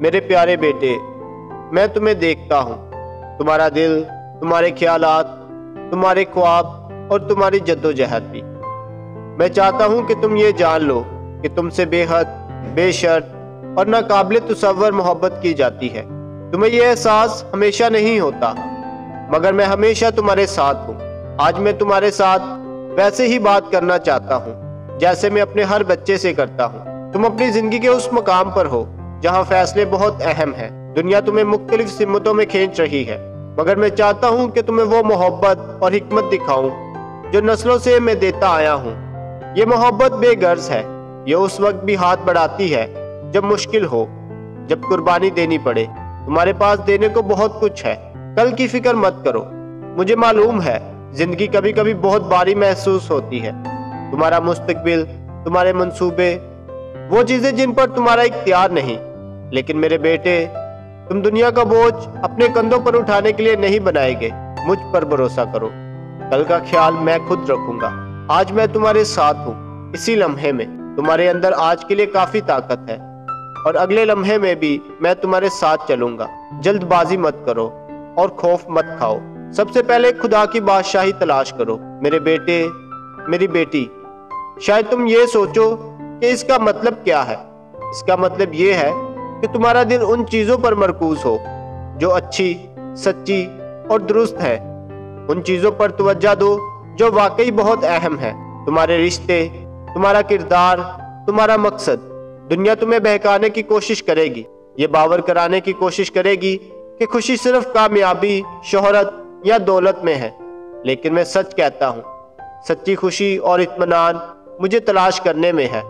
میرے پیارے بیٹے، میں تمہیں دیکھتا ہوں، تمہارا دل، تمہارے خیالات، تمہارے خواب اور تمہاری جدوجہد بھی۔ میں چاہتا ہوں کہ تم یہ جان لو کہ تم سے بے حد، بے شرط اور ناقابل تصور محبت کی جاتی ہے۔ تمہیں یہ احساس ہمیشہ نہیں ہوتا، مگر میں ہمیشہ تمہارے ساتھ ہوں۔ آج میں تمہارے ساتھ ویسے ہی بات کرنا چاہتا ہوں جیسے میں اپنے ہر بچے سے کرتا ہوں۔ تم اپنی زندگی کے اس مقام پر ہو جہاں فیصلے بہت اہم ہیں۔ دنیا تمہیں مختلف سمتوں میں کھینچ رہی ہے، مگر میں چاہتا ہوں کہ تمہیں وہ محبت اور حکمت دکھاؤں جو نسلوں سے میں دیتا آیا ہوں۔ یہ محبت بے غرض ہے، یہ اس وقت بھی ہاتھ بڑھاتی ہے جب مشکل ہو، جب قربانی دینی پڑے۔ تمہارے پاس دینے کو بہت کچھ ہے، کل کی فکر مت کرو۔ مجھے معلوم ہے زندگی کبھی کبھی بہت بھاری محسوس ہوتی ہے۔ تمہارا مستقبل، تمہارے منصوبے، وہ چیزیں جن پر تمہارا اختیار نہیں۔ لیکن میرے بیٹے، تم دنیا کا بوجھ اپنے کندھوں پر اٹھانے کے لیے نہیں بنائے گئے۔ مجھ پر بھروسہ کرو، کل کا خیال میں خود رکھوں گا۔ آج میں تمہارے ساتھ ہوں، اسی لمحے میں۔ تمہارے اندر آج کے لیے کافی طاقت ہے، اور اگلے لمحے میں بھی میں تمہارے ساتھ چلوں گا۔ جلد بازی مت کرو اور خوف مت کھاؤ۔ سب سے پہلے خدا کی بادشاہی تلاش کرو۔ میرے بیٹے، میری بیٹی، شاید تم یہ سوچو کہ اس کا مطلب کیا ہے۔ اس کا مطلب یہ ہے کہ تمہارا دل ان چیزوں پر مرکوز ہو جو اچھی، سچی اور درست ہے۔ ان چیزوں پر توجہ دو جو واقعی بہت اہم ہے۔ تمہارے رشتے، تمہارا کردار، تمہارا مقصد۔ دنیا تمہیں بہکانے کی کوشش کرے گی، یہ باور کرانے کی کوشش کرے گی کہ خوشی صرف کامیابی، شہرت یا دولت میں ہے۔ لیکن میں سچ کہتا ہوں، سچی خوشی اور اطمینان مجھے تلاش کرنے میں ہے۔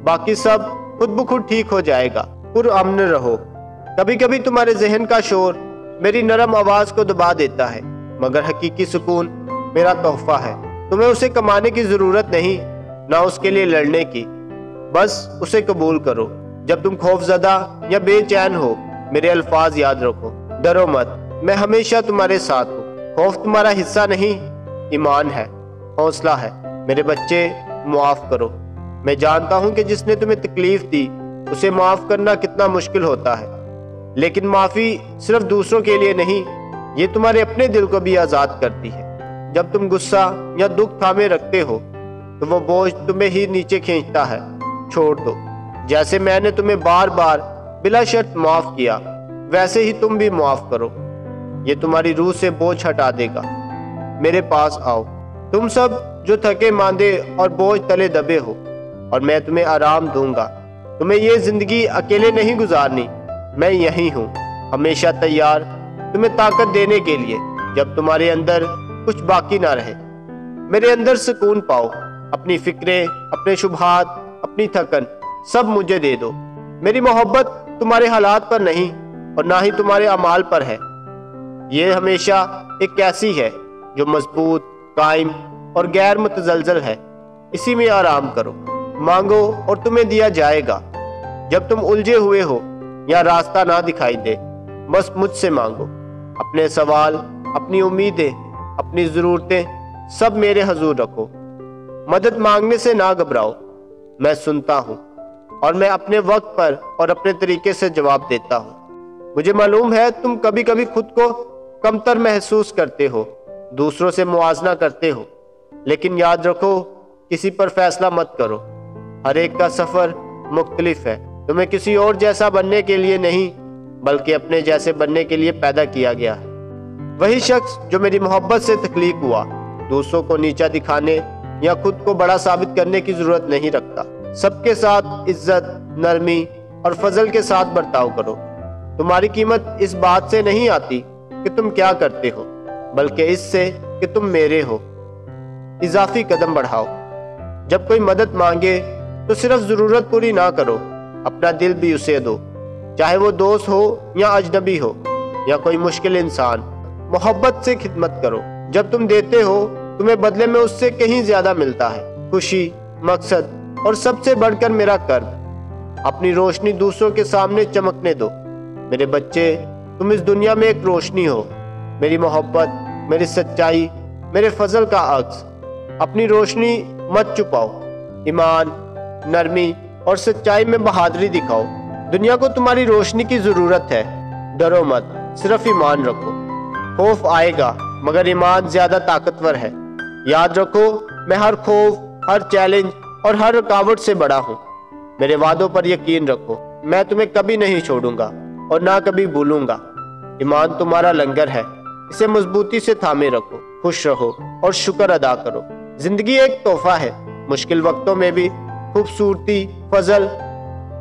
باقی سب خود بخود ٹھیک ہو جائے گا۔ پرامن رہو۔ کبھی کبھی تمہارے ذہن کا شور میری نرم آواز کو دبا دیتا ہے، مگر حقیقی سکون میرا تحفہ ہے۔ تمہیں اسے کمانے کی ضرورت نہیں، نہ اس کے لیے لڑنے کی، بس اسے قبول کرو۔ جب تم خوف زدہ یا بے چین ہو، میرے الفاظ یاد رکھو۔ ڈرو مت، میں ہمیشہ تمہارے ساتھ ہوں۔ خوف تمہارا حصہ نہیں، ایمان ہے، حوصلہ ہے۔ میرے بچے، معاف کرو۔ میں جانتا ہوں کہ جس نے تمہیں تکلیف دی اسے معاف کرنا کتنا مشکل ہوتا ہے، لیکن معافی صرف دوسروں کے لیے نہیں، یہ تمہارے اپنے دل کو بھی آزاد کرتی ہے۔ جب تم غصہ یا دکھ تھامے رکھتے ہو تو وہ بوجھ تمہیں ہی نیچے کھینچتا ہے۔ چھوڑ دو۔ جیسے میں نے تمہیں بار بار بلا شرط معاف کیا، ویسے ہی تم بھی معاف کرو۔ یہ تمہاری روح سے بوجھ ہٹا دے گا۔ میرے پاس آؤ، تم سب جو تھکے ماندے اور بوجھ تلے دبے ہو، اور میں تمہیں آرام دوں گا۔ تمہیں یہ زندگی اکیلے نہیں گزارنی، میں یہیں ہوں، ہمیشہ تیار تمہیں طاقت دینے کے لیے جب تمہارے اندر کچھ باقی نہ رہے۔ میرے اندر سکون پاؤ، اپنی فکریں، اپنے شبہات، اپنی تھکن سب مجھے دے دو۔ میری محبت تمہارے حالات پر نہیں اور نہ ہی تمہارے اعمال پر ہے، یہ ہمیشہ ایک ایسی ہے جو مضبوط، قائم اور غیر متزلزل ہے۔ اسی میں آرام کرو۔ مانگو اور تمہیں دیا جائے گا۔ جب تم الجھے ہوئے ہو یا راستہ نہ دکھائی دے، بس مجھ سے مانگو۔ اپنے سوال، اپنی امیدیں، اپنی ضرورتیں سب میرے حضور رکھو۔ مدد مانگنے سے نہ گھبراؤ، میں سنتا ہوں، اور میں اپنے وقت پر اور اپنے طریقے سے جواب دیتا ہوں۔ مجھے معلوم ہے تم کبھی کبھی خود کو کمتر محسوس کرتے ہو، دوسروں سے موازنہ کرتے ہو، لیکن یاد رکھو، کسی پر فیصلہ مت کرو۔ ہر ایک کا سفر مختلف ہے۔ تمہیں کسی اور جیسا بننے کے لیے نہیں، بلکہ اپنے جیسے بننے کے لیے پیدا کیا گیا ہے۔ وہی شخص جو میری محبت سے تخلیق ہوا، دوسروں کو نیچا دکھانے یا خود کو بڑا ثابت کرنے کی ضرورت نہیں رکھتا۔ سب کے ساتھ عزت، نرمی اور فضل کے ساتھ برتاؤ کرو۔ تمہاری قیمت اس بات سے نہیں آتی کہ تم کیا کرتے ہو، بلکہ اس سے کہ تم میرے ہو۔ اضافی قدم بڑھاؤ۔ جب کوئی مدد مانگے تو صرف ضرورت پوری نہ کرو، اپنا دل بھی اسے دو، چاہے وہ دوست ہو یا اجنبی ہو یا کوئی مشکل انسان۔ محبت سے خدمت کرو۔ جب تم دیتے ہو، تمہیں بدلے میں اس سے کہیں زیادہ ملتا ہے۔ خوشی، مقصد اور سب سے بڑھ کر میرا کرب۔ اپنی روشنی دوسروں کے سامنے چمکنے دو۔ میرے بچے، تم اس دنیا میں ایک روشنی ہو، میری محبت، میری سچائی، میرے فضل کا عکس۔ اپنی روشنی مت چھپاؤ، ایمان، نرمی اور سچائی میں بہادری دکھاؤ۔ دنیا کو تمہاری روشنی کی ضرورت ہے، ڈرو مت، صرف ایمان رکھو۔ خوف آئے گا مگر ایمان زیادہ طاقتور ہے۔ یاد رکھو میں ہر خوف، ہر چیلنج اور ہر رکاوٹ سے بڑا ہوں۔ میرے وعدوں پر یقین رکھو، میں تمہیں کبھی نہیں چھوڑوں گا اور نہ کبھی بھولوں گا۔ ایمان تمہارا لنگر ہے، اسے مضبوطی سے تھامے رکھو، خوش رہو اور شکر ادا کرو۔ زندگی ایک تحفہ ہے، مشکل وقتوں میں بھی خوبصورتی، فضل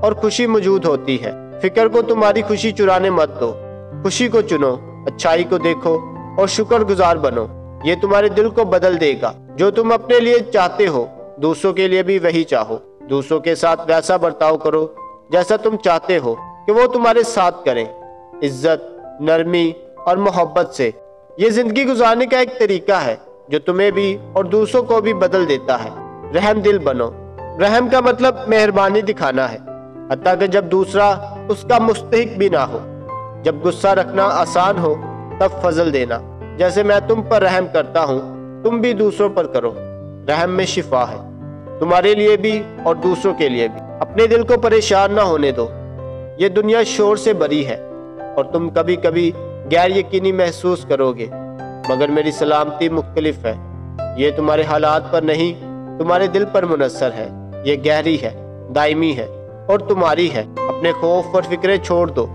اور خوشی موجود ہوتی ہے۔ فکر کو تمہاری خوشی چرانے مت دو، خوشی کو چنو، اچھائی کو دیکھو اور شکر گزار بنو۔ یہ تمہارے دل کو بدل دے گا۔ جو تم اپنے لیے چاہتے ہو دوسروں کے لیے بھی وہی چاہو۔ دوسروں کے ساتھ ویسا برتاؤ کرو جیسا تم چاہتے ہو کہ وہ تمہارے ساتھ کریں، عزت، نرمی اور محبت سے۔ یہ زندگی گزارنے کا ایک طریقہ ہے جو تمہیں بھی اور دوسروں کو بھی بدل دیتا ہے۔ رحم دل بنو۔ رحم کا مطلب مہربانی دکھانا ہے، حتیٰ کہ جب دوسرا اس کا مستحق بھی نہ ہو۔ جب غصہ رکھنا آسان ہو تب فضل دینا۔ جیسے میں تم پر رحم کرتا ہوں تم بھی دوسروں پر کرو۔ رحم میں شفا ہے، تمہارے لیے بھی اور دوسروں کے لیے بھی۔ اپنے دل کو پریشان نہ ہونے دو، یہ دنیا شور سے بری ہے اور تم کبھی کبھی غیر یقینی محسوس کرو گے، مگر میری سلامتی مختلف ہے۔ یہ تمہارے حالات پر نہیں، تمہارے دل پر منحصر ہے۔ یہ گہری ہے، دائمی ہے اور تمہاری ہے۔ اپنے خوف اور فکریں چھوڑ دو،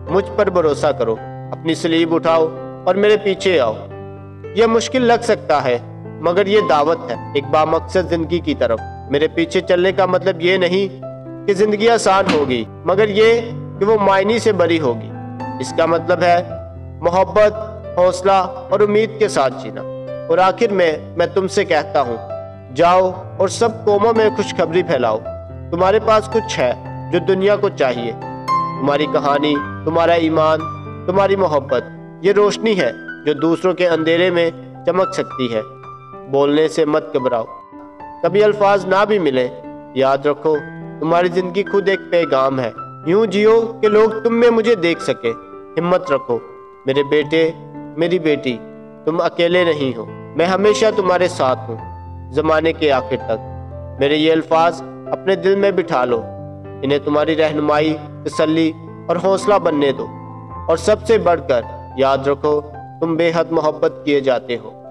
مجھ پر بھروسہ کرو، اپنی سلیب اٹھاؤ اور میرے پیچھے آؤ۔ یہ مشکل لگ سکتا ہے مگر یہ دعوت ہے ایک بامقصد زندگی کی طرف۔ میرے پیچھے چلنے کا مطلب یہ نہیں کہ زندگی آسان ہوگی، مگر یہ کہ وہ معنی سے بری ہوگی۔ اس کا مطلب ہے محبت، حوصلہ اور امید کے ساتھ جینا۔ اور آخر میں تم سے کہتا ہوں، جاؤ اور سب قوموں میں خوشخبری پھیلاؤ۔ تمہارے پاس کچھ ہے جو دنیا کو چاہیے۔ تمہاری کہانی، تمہارا ایمان، تمہاری محبت، یہ روشنی ہے جو دوسروں کے اندھیرے میں چمک سکتی ہے۔ بولنے سے مت گھبراؤ، کبھی الفاظ نہ بھی ملیں، یاد رکھو تمہاری زندگی خود ایک پیغام ہے۔ یوں جیو کہ لوگ تم میں مجھے دیکھ سکے۔ ہمت رکھو میرے بیٹے، میری بیٹی، تم اکیلے نہیں ہو، میں ہمیشہ تمہارے ساتھ ہوں، زمانے کے آخر تک۔ میرے یہ الفاظ اپنے دل میں بٹھا لو، انہیں تمہاری رہنمائی، تسلی اور حوصلہ بننے دو۔ اور سب سے بڑھ کر یاد رکھو تم بے حد محبت کیے جاتے ہو،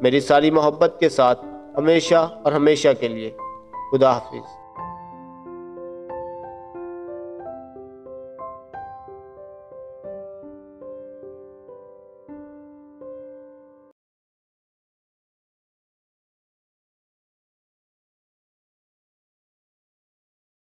میری ساری محبت کے ساتھ، ہمیشہ اور ہمیشہ کے لیے۔ خدا حافظ۔